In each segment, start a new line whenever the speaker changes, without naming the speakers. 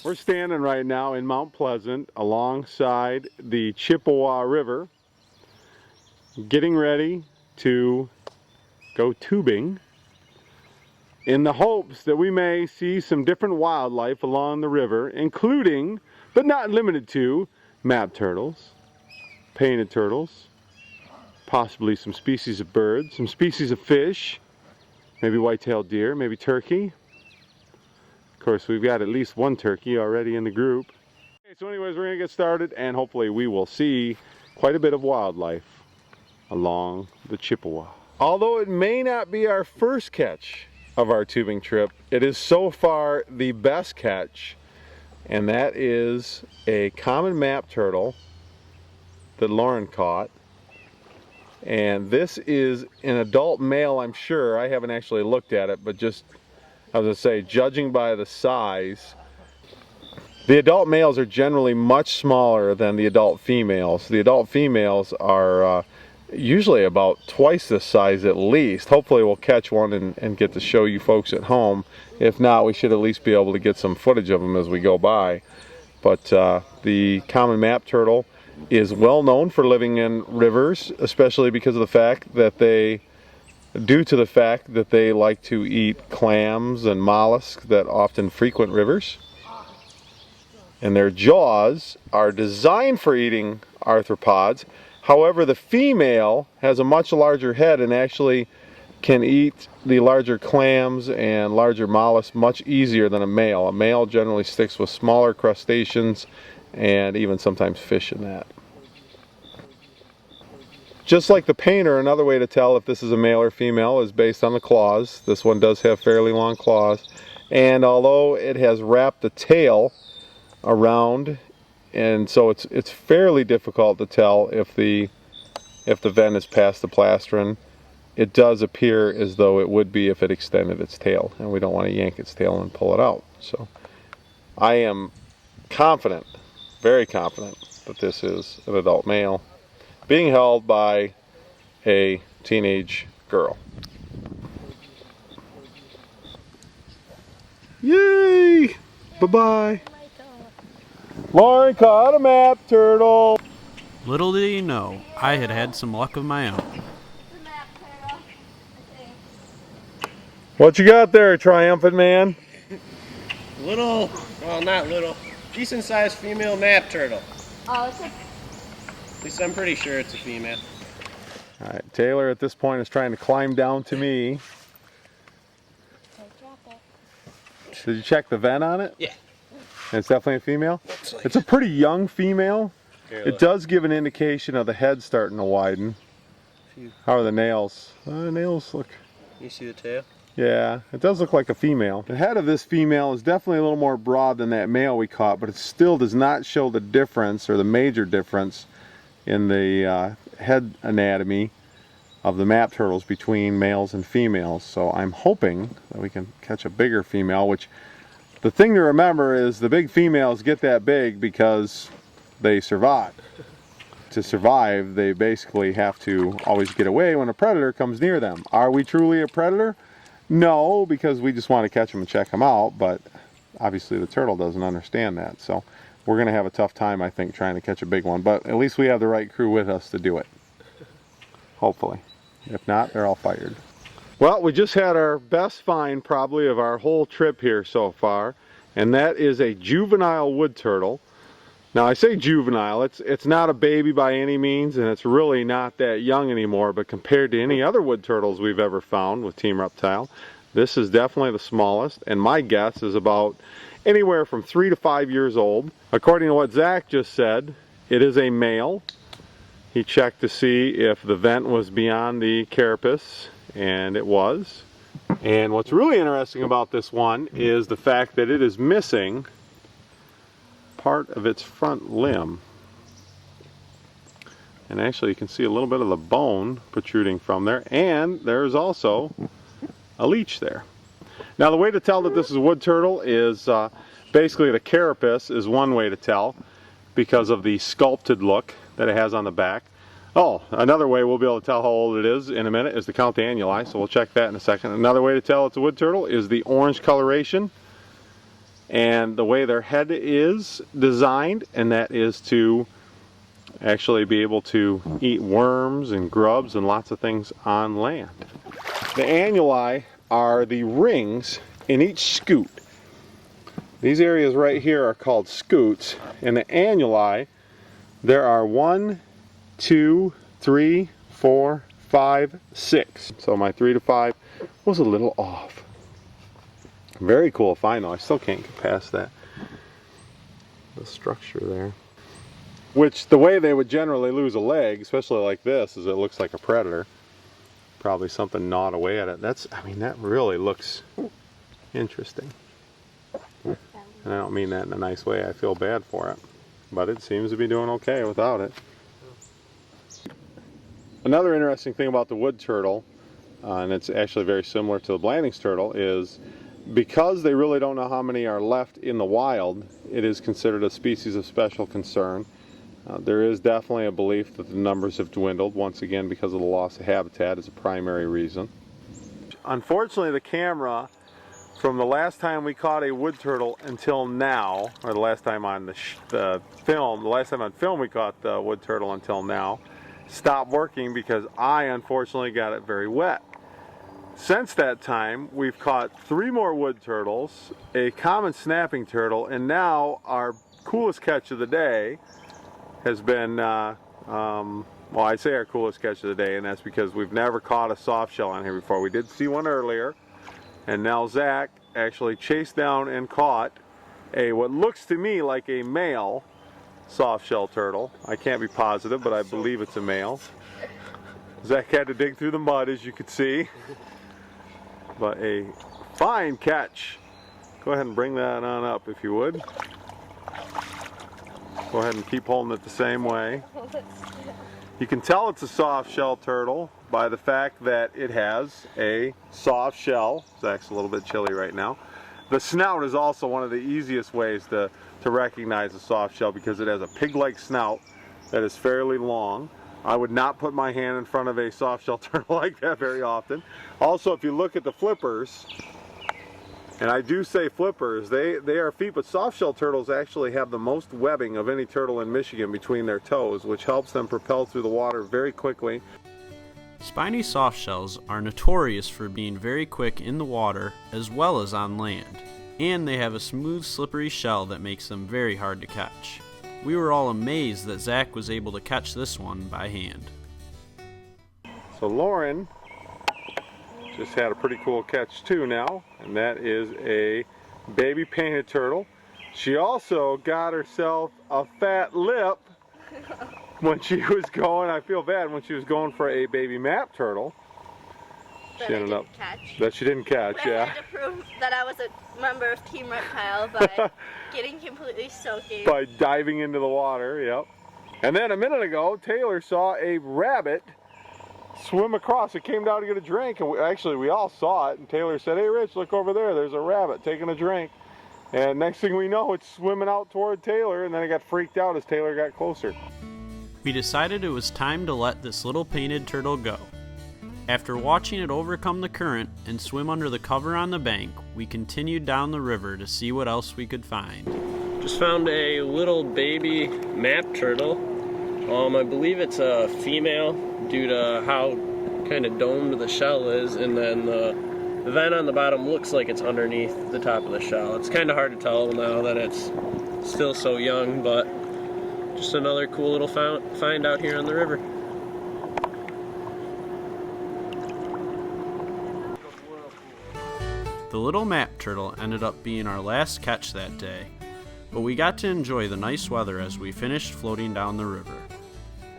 We're standing right now in Mount Pleasant alongside the Chippewa River, getting ready to go tubing in the hopes that we may see some different wildlife along the river, including, but not limited to, map turtles, painted turtles, possibly some species of birds, some species of fish, maybe white-tailed deer, maybe turkey. Of course, we've got at least one turkey already in the group. Okay, so anyways, we're going to get started, and hopefully we will see quite a bit of wildlife along the Chippewa. Although it may not be our first catch of our tubing trip, it is so far the best catch, and that is a common map turtle that Lauren caught. And this is an adult male, I'm sure. I haven't actually looked at it, but just, I was going to say, judging by the size, the adult males are generally much smaller than the adult females. The adult females are usually about twice this size at least. Hopefully we'll catch one and get to show you folks at home. If not, we should at least be able to get some footage of them as we go by. But the common map turtle is well known for living in rivers, especially because of the fact that they like to eat clams and mollusks that often frequent rivers. And their jaws are designed for eating arthropods. However, the female has a much larger head and actually can eat the larger clams and larger mollusks much easier than a male. A male generally sticks with smaller crustaceans and even sometimes fish in that. Just like the painter, another way to tell if this is a male or female is based on the claws. This one does have fairly long claws, and although it has wrapped the tail around, and so it's fairly difficult to tell if the ven is past the plastron, it does appear as though it would be if it extended its tail, and we don't want to yank its tail and pull it out. So I am confident, very confident, that this is an adult male being held by a teenage girl. Yay! Bye-bye. Lauren caught a map turtle.
Little did he know, I had had some luck of my own.
What you got there, triumphant man?
Little, well, not little, decent sized female map turtle.
Oh, it's a...
At least I'm pretty sure it's a female.
All right, Taylor at this point is trying to climb down to me. Did you check the ven on it?
Yeah.
And it's definitely a female?
Like
it's a pretty young female.
Here,
it does give an indication of the head starting to widen. How are the nails? Nails look...
You see the tail?
Yeah, it does look like a female. The head of this female is definitely a little more broad than that male we caught, but it still does not show the difference, or the major difference, in the head anatomy of the map turtles between males and females. So I'm hoping that we can catch a bigger female, which the thing to remember is the big females get that big because they survive. To survive, they basically have to always get away when a predator comes near them. Are we truly a predator? No, because we just want to catch them and check them out, but obviously the turtle doesn't understand that. So we're going to have a tough time, I think, trying to catch a big one. But at least we have the right crew with us to do it. Hopefully. If not, they're all fired. Well, we just had our best find probably of our whole trip here so far, and that is a juvenile wood turtle. Now I say juvenile, it's not a baby by any means, and it's really not that young anymore, but compared to any other wood turtles we've ever found with Team Reptile, this is definitely the smallest, and my guess is about anywhere from 3 to 5 years old. According to what Zach just said, it is a male. He checked to see if the vent was beyond the carapace, and it was. And what's really interesting about this one is the fact that it is missing part of its front limb. And actually you can see a little bit of the bone protruding from there, and there's also a leech there. Now the way to tell that this is a wood turtle is basically the carapace is one way to tell because of the sculpted look that it has on the back. Oh, another way we'll be able to tell how old it is in a minute is to count the annuli, so we'll check that in a second. Another way to tell it's a wood turtle is the orange coloration and the way their head is designed, and that is to actually be able to eat worms and grubs and lots of things on land. The annuli are the rings in each scoot. These areas right here are called scoots, and the annuli, there are 1, 2, 3, 4, 5, 6. So my 3 to 5 was a little off. Very cool find though. I still can't get past that. The structure there. Which the way they would generally lose a leg, especially like this, is it looks like a predator. Probably something gnawed away at it. I mean, that really looks interesting. And I don't mean that in a nice way. I feel bad for it. But it seems to be doing okay without it. Another interesting thing about the wood turtle, and it's actually very similar to the Blanding's turtle, is because they really don't know how many are left in the wild, it is considered a species of special concern. There is definitely a belief that the numbers have dwindled, once again because of the loss of habitat is a primary reason. Unfortunately, the camera, from the last time we caught a wood turtle until now, or the last time on the film we caught the wood turtle until now, stopped working because I unfortunately got it very wet. Since that time, we've caught 3 more wood turtles, a common snapping turtle, and now our coolest catch of the day has been, well, I say our coolest catch of the day, and that's because we've never caught a soft shell on here before. We did see one earlier, and now Zach actually chased down and caught what looks to me like a male softshell turtle. I can't be positive, but I believe it's a male. Zach had to dig through the mud, as you could see. But a fine catch. Go ahead and bring that on up if you would. Go ahead and keep holding it the same way. You can tell it's a soft shell turtle by the fact that it has a soft shell. Zach's a little bit chilly right now. The snout is also one of the easiest ways to recognize a soft shell because it has a pig-like snout that is fairly long. I would not put my hand in front of a soft shell turtle like that very often. Also, if you look at the flippers, and I do say flippers, they are feet, but soft shell turtles actually have the most webbing of any turtle in Michigan between their toes, which helps them propel through the water very quickly.
Spiny softshells are notorious for being very quick in the water as well as on land, and they have a smooth, slippery shell that makes them very hard to catch. We were all amazed that Zach was able to catch this one by hand.
So Lauren just had a pretty cool catch too now, and that is a baby painted turtle. She also got herself a fat lip when she was going, I feel bad, when she was going for a baby map turtle.
That
She
I
ended
didn't
up
catch.
that she didn't catch,
I
yeah.
had to prove that I was a member of Team Reptile by getting completely soaking.
By diving into the water, yep. And then a minute ago, Taylor saw a rabbit swim across. It came down to get a drink, and we all saw it, and Taylor said, "Hey Rich, look over there, there's a rabbit taking a drink." And next thing we know, it's swimming out toward Taylor, and then I got freaked out as Taylor got closer.
We decided it was time to let this little painted turtle go. After watching it overcome the current and swim under the cover on the bank, we continued down the river to see what else we could find.
Just found a little baby map turtle. I believe it's a female due to how kind of domed the shell is, and then the vent on the bottom looks like it's underneath the top of the shell. It's kind of hard to tell now that it's still so young, but just another cool little find out here on the river.
The little map turtle ended up being our last catch that day, but we got to enjoy the nice weather as we finished floating down the river.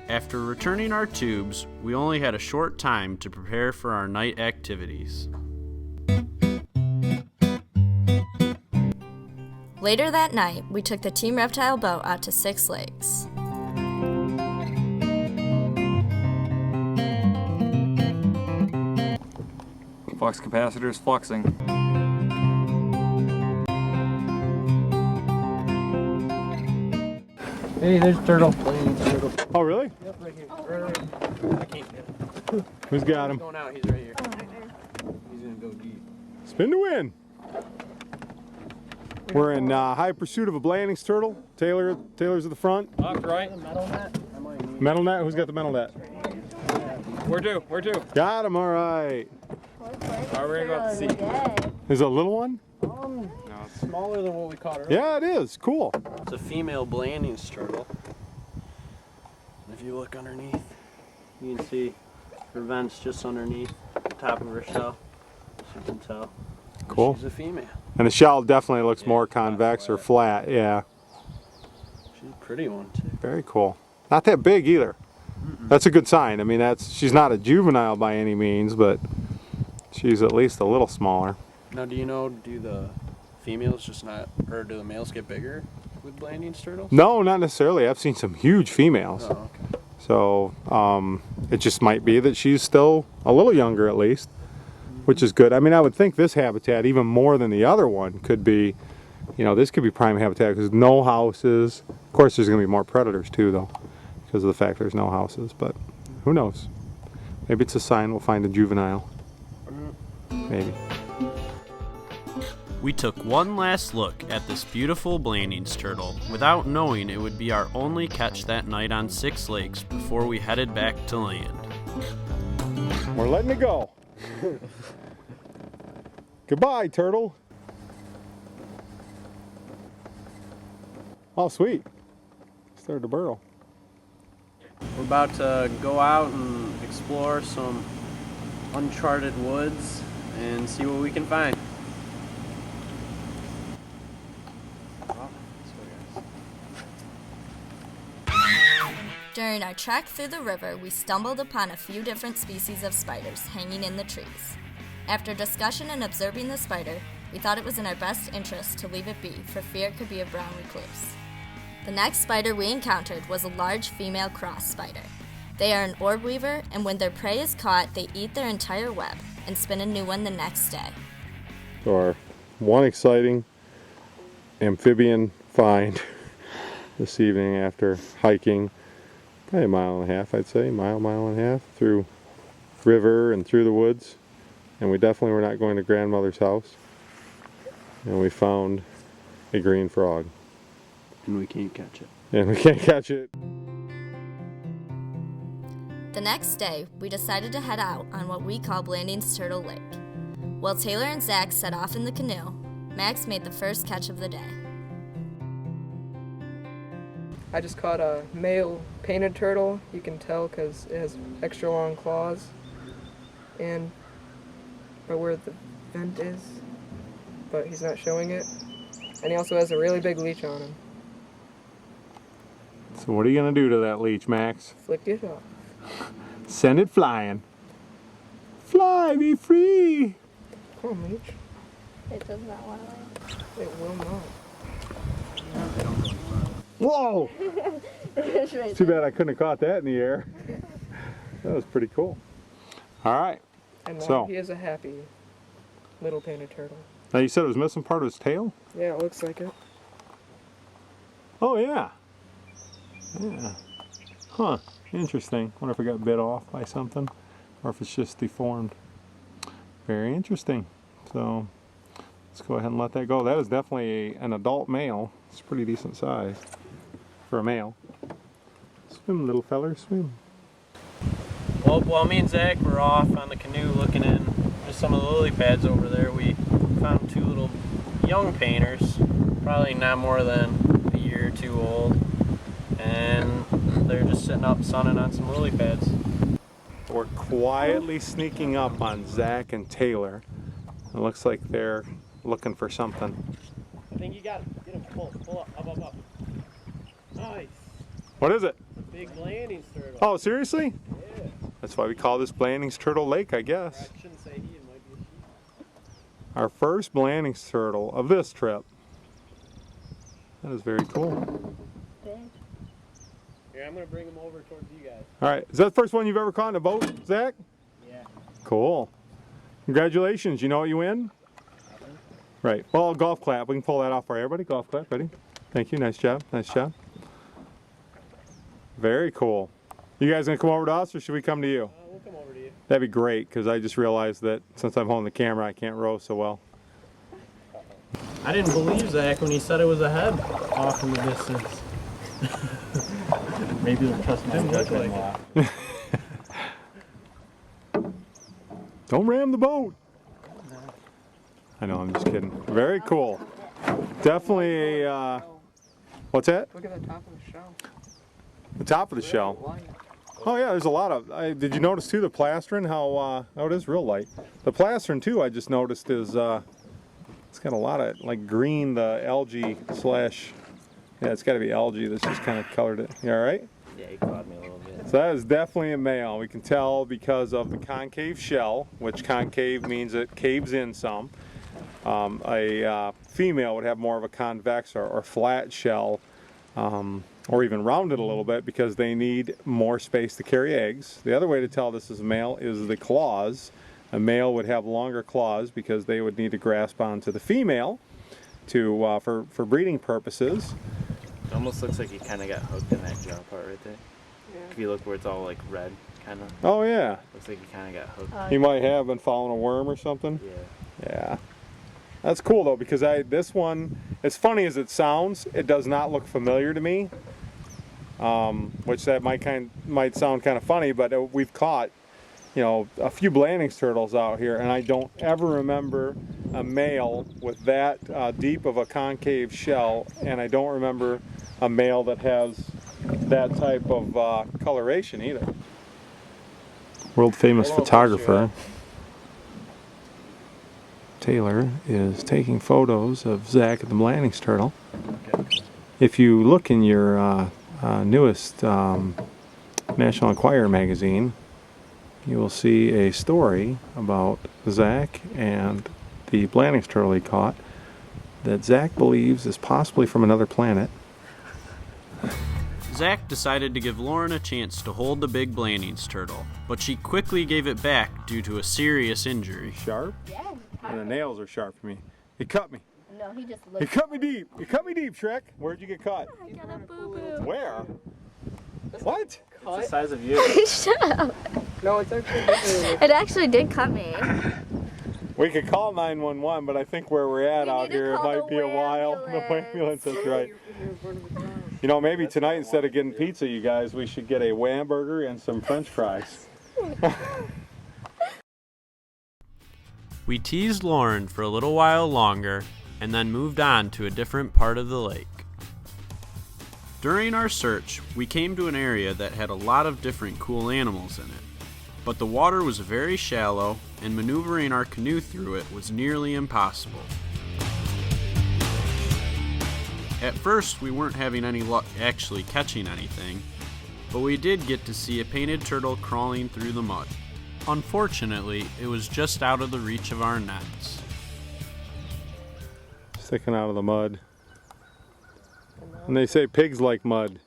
After returning our tubes, we only had a short time to prepare for our night activities.
Later that night, we took the Team Reptile boat out to Six Lakes.
Flux capacitor is fluxing. Hey, there's a turtle.
Oh, really?
Yep, right here. I can't get it.
Who's got him?
He's going out, he's right here. He's gonna go deep.
Spin to win. We're in high pursuit of a Blandings turtle. Taylor's at the front.
Locked right.
Metal net? I might need
Metal net? Who's got the metal net?
Where to? Where to?
Got him, all right.
Alright, we're gonna go out to sea.
Is it a little one?
No, it's
smaller than what we caught earlier.
Yeah, it is. Cool.
It's a female Blandings turtle. And if you look underneath, you can see her vent's just underneath the top of her shell, as you can tell.
Cool.
She's a female.
And the shell definitely looks more convex or flat. Yeah.
She's a pretty one too.
Very cool. Not that big either. That's a good sign. I mean, she's not a juvenile by any means, but she's at least a little smaller.
Now, do you know, do the females just not, or do the males get bigger with Blandings turtles?
No, not necessarily. I've seen some huge females.
Oh, okay.
So it just might be that she's still a little younger at least, which is good. I mean, I would think this habitat, even more than the other one, could be, you know, this could be prime habitat because no houses. Of course, there's going to be more predators too, though, because of the fact there's no houses. But who knows? Maybe it's a sign we'll find a juvenile. Maybe.
We took one last look at this beautiful Blandings turtle without knowing it would be our only catch that night on Six Lakes before we headed back to land.
We're letting it go. Goodbye, turtle. Oh, sweet. Started to burrow.
We're about to go out and explore some uncharted woods and see what we can find.
During our trek through the river, we stumbled upon a few different species of spiders hanging in the trees. After discussion and observing the spider, we thought it was in our best interest to leave it be for fear it could be a brown recluse. The next spider we encountered was a large female cross spider. They are an orb weaver, and when their prey is caught, they eat their entire web and spin a new one the next day.
So our one exciting amphibian find this evening after hiking probably a mile and a half, I'd say, mile and a half through river and through the woods. And we definitely were not going to grandmother's house. And we found a green frog.
And we can't catch it.
And we can't catch it.
The next day, we decided to head out on what we call Blandings Turtle Lake. While Taylor and Zach set off in the canoe, Max made the first catch of the day.
I just caught a male painted turtle. You can tell because it has extra long claws. And right where the vent is, but he's not showing it. And he also has a really big leech on him.
So what are you going to do to that leech, Max?
Flicked it off.
Send it flying. Fly, be free.
Come on, leech.
It does not want to land.
It will not.
Whoa!
It's right
Too
there.
bad I couldn't have caught that in the air. That was pretty cool. All right.
And now
So.
he is a happy little painted turtle.
Now you said it was missing part of his tail?
Yeah, it looks like it.
Oh yeah. Yeah. Huh. Interesting. Wonder if it got bit off by something, or if it's just deformed. Very interesting. So let's go ahead and let that go. That is definitely an adult male. It's a pretty decent size for a male. Swim, little feller, swim.
Well, while me and Zach were off on the canoe looking in just some of the lily pads over there, we found two little young painters, probably not more than a year or two old, and they're just sitting up sunning on some lily pads.
We're quietly sneaking up on Zach and Taylor. It looks like they're looking for something.
I think you got it. Get him. Pull up. Nice.
What is it?
A big Blanding's turtle.
Oh, seriously?
Yeah.
That's why we call this Blanding's Turtle Lake, I guess.
I shouldn't say he, it might be a she.
Our first Blanding's turtle of this trip. That is very cool.
Here, I'm going to bring him over towards you guys.
All right, is that the first one you've ever caught in a boat, Zach?
Yeah.
Cool. Congratulations, you know what you win? Right, well, golf clap. We can pull that off for everybody. Golf clap, ready? Thank you, nice job, nice job. Very cool. You guys gonna come over to us or should we come to you?
We'll come over to you.
That'd be great, because I just realized that since I'm holding the camera, I can't row so well.
I didn't believe Zach when he said it was a head off in the distance.
Maybe they'll trust my judgment a lot.
Don't ram the boat. I know, I'm just kidding. Very cool. Definitely a, what's that?
Look at the top of the shell.
The top of the shell.
Light.
Oh yeah, there's a lot of, did you notice too the plastron, how, oh it is real light. The plastron too, I just noticed is, it's got a lot of like green, the algae slash, yeah, it's gotta be algae that's just kind of colored it. You alright?
Yeah, he caught me a little bit.
So that is definitely a male. We can tell because of the concave shell, which concave means it caves in some. A female would have more of a convex or flat shell, or even rounded a little bit because they need more space to carry eggs. The other way to tell this is a male is the claws. A male would have longer claws because they would need to grasp onto the female to for breeding purposes.
It almost looks like he kind of got hooked in that jaw part right there.
Yeah.
If you look where it's all like red, kind of.
Oh yeah.
Looks like he kind of got hooked.
He might have been following a worm or something.
Yeah.
Yeah. That's cool though, because this one, as funny as it sounds, it does not look familiar to me. Which that might sound kind of funny, but we've caught, you know, a few Blanding's turtles out here, and I don't ever remember a male with that deep of a concave shell, and I don't remember a male that has that type of coloration either. World famous photographer Taylor is taking photos of Zach and the Blanding's turtle.
Okay.
If you look in your newest National Enquirer magazine, you will see a story about Zach and the Blanding's turtle he caught that Zach believes is possibly from another planet.
Zach decided to give Lauren a chance to hold the big Blanding's turtle, but she quickly gave it back due to a serious injury.
Sharp?
Yeah.
And the nails are sharp for me. He cut me.
No, he just
He
looked.
cut me deep. You cut me deep, Shrek. Where'd you get cut?
I got a boo-boo.
Where? What?
It's the size of you.
Shut up.
No, it's actually bigger.
It actually did cut me.
We could call 911, but I think where we're at
We
out
need to
here, it
call
might
the
be a while. The ambulance, that's right. You know, maybe tonight instead of getting pizza, you guys, we should get a hamburger and some French fries.
We teased Lauren for a little while longer and then moved on to a different part of the lake. During our search, we came to an area that had a lot of different cool animals in it, but the water was very shallow and maneuvering our canoe through it was nearly impossible. At first, we weren't having any luck actually catching anything, but we did get to see a painted turtle crawling through the mud. Unfortunately, it was just out of the reach of our nets.
Sticking out of the mud. And they say pigs like mud.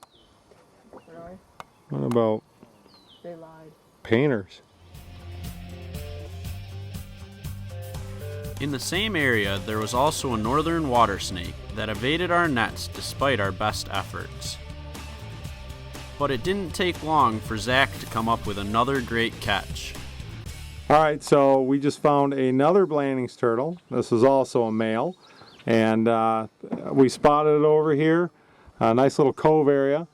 Really?
What about
They lied.
painters?
In the same area, there was also a northern water snake that evaded our nets despite our best efforts. But it didn't take long for Zach to come up with another great catch.
All right, so we just found another Blanding's turtle. This is also a male. And we spotted it over here, a nice little cove area.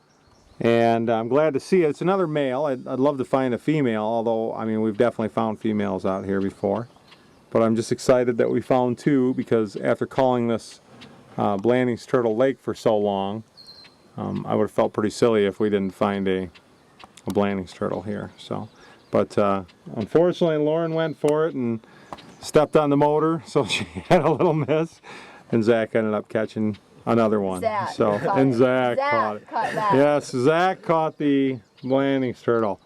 And I'm glad to see it. It's another male. I'd love to find a female, although, I mean, we've definitely found females out here before. But I'm just excited that we found two, because after calling this Blandings Turtle Lake for so long, I would have felt pretty silly if we didn't find a Blandings turtle here. So, but unfortunately, Lauren went for it and stepped on the motor, so she had a little miss. And Zach ended up catching another one.
Zach
so
caught
and
it.
Zach caught it. Yes, Zach caught the Blandings turtle.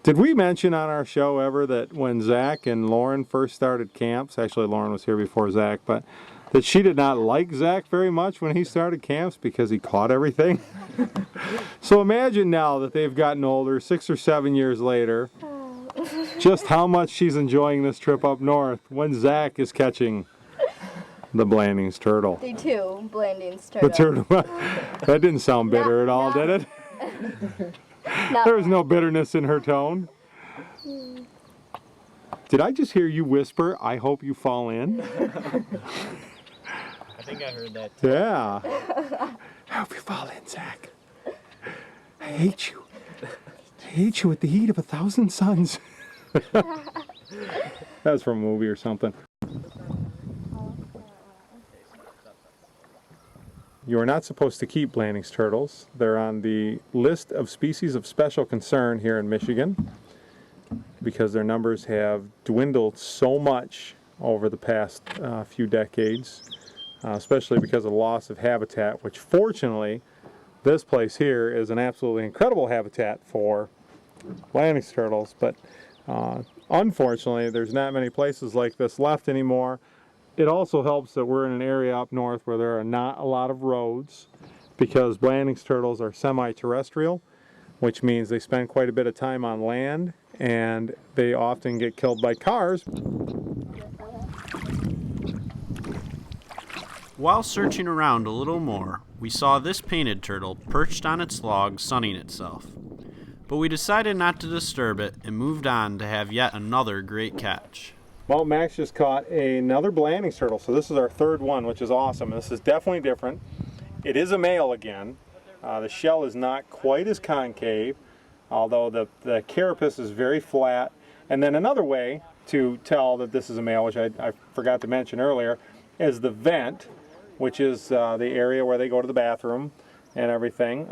Did we mention on our show ever that when Zach and Lauren first started camps, actually Lauren was here before Zach, but that she did not like Zach very much when he started camps because he caught everything? So imagine now that they've gotten older, 6 or 7 years later, just how much she's enjoying this trip up north when Zach is catching the Blandings turtle.
The two Blandings turtle.
The turtle. That didn't sound bitter at all, did it? There was no bitterness in her tone. Did I just hear you whisper, "I hope you fall in"?
I think I heard that too.
Yeah. I hope you fall in, Zach. I hate you. I hate you with the heat of 1,000 suns. That's from a movie or something. You are not supposed to keep Blandings turtles. They're on the list of species of special concern here in Michigan because their numbers have dwindled so much over the past few decades, especially because of the loss of habitat, which fortunately this place here is an absolutely incredible habitat for Blandings turtles, but unfortunately there's not many places like this left anymore. It also helps that we're in an area up north where there are not a lot of roads, because Blandings turtles are semi-terrestrial, which means they spend quite a bit of time on land and they often get killed by cars.
While searching around a little more, we saw this painted turtle perched on its log sunning itself. But we decided not to disturb it and moved on to have yet another great catch.
Well, Max just caught another Blandings turtle, so this is our third one, which is awesome. This is definitely different. It is a male again. The shell is not quite as concave, although the carapace is very flat. And then another way to tell that this is a male, which I forgot to mention earlier, is the vent, which is the area where they go to the bathroom and everything,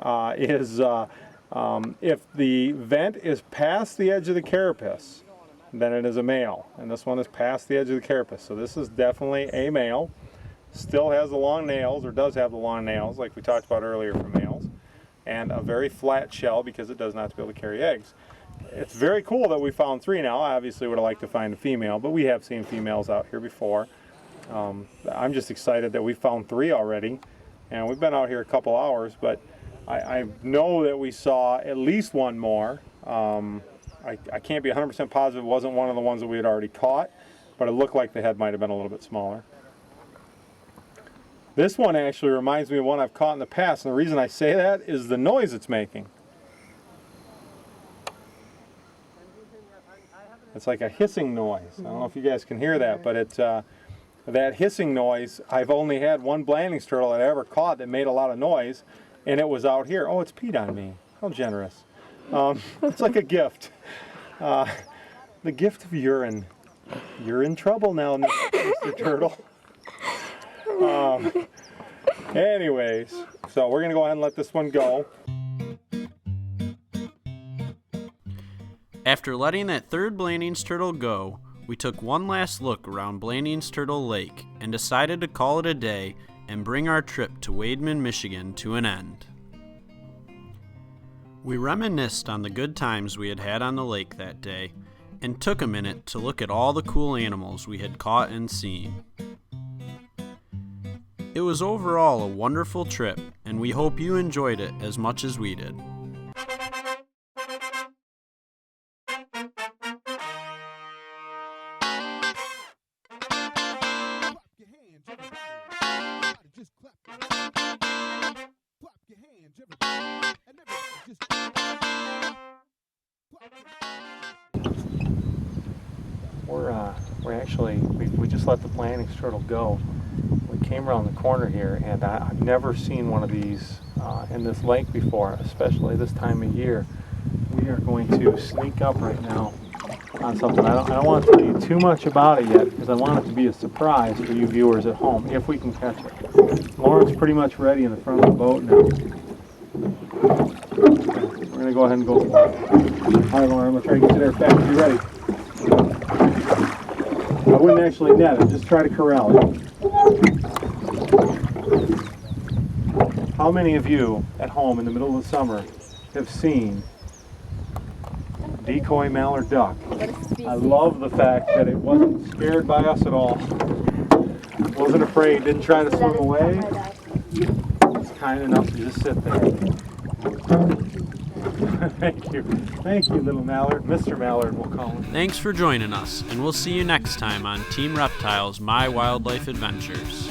if the vent is past the edge of the carapace, then it is a male. And this one is past the edge of the carapace. So this is definitely a male. Still has the long nails, or does have the long nails, like we talked about earlier for males. And a very flat shell because it does not be able to carry eggs. It's very cool that we found three now. I obviously would have liked to find a female, but we have seen females out here before. I'm just excited that we found three already. And we've been out here a couple hours, but I know that we saw at least one more. I can't be 100% positive it wasn't one of the ones that we had already caught, but it looked like the head might have been a little bit smaller. This one actually reminds me of one I've caught in the past, and the reason I say that is the noise it's making. It's like a hissing noise. I don't know if you guys can hear that, but it's that hissing noise. I've only had one Blandings turtle that I ever caught that made a lot of noise, and it was out here. Oh, it's peed on me. How generous. It's like a gift. The gift of urine. You're in trouble now, Mr. Turtle. Anyways, so we're going to go ahead and let this one go.
After letting that third Blandings turtle go, we took one last look around Blandings Turtle Lake and decided to call it a day and bring our trip to Weidman, Michigan to an end. We reminisced on the good times we had had on the lake that day and took a minute to look at all the cool animals we had caught and seen. It was overall a wonderful trip, and we hope you enjoyed it as much as we did.
We just let the Blandings turtle go. We came around the corner here, and I've never seen one of these in this lake before, especially this time of year. We are going to sneak up right now on something. I don't want to tell you too much about it yet because I want it to be a surprise for you viewers at home if we can catch it. Lauren's pretty much ready in the front of the boat now. Okay, we're going to go ahead and go for it. All right, Lauren, I'm going to try to get you there fast. You ready? I wouldn't actually net it, just try to corral it. How many of you at home in the middle of the summer have seen decoy mallard duck? I love the fact that it wasn't scared by us at all. Wasn't afraid, didn't try to swim away. It's kind enough to just sit there. Thank you. Thank you, little mallard. Mr. Mallard, we'll call him.
Thanks for joining us, and we'll see you next time on Team Reptile's My Wildlife Adventures.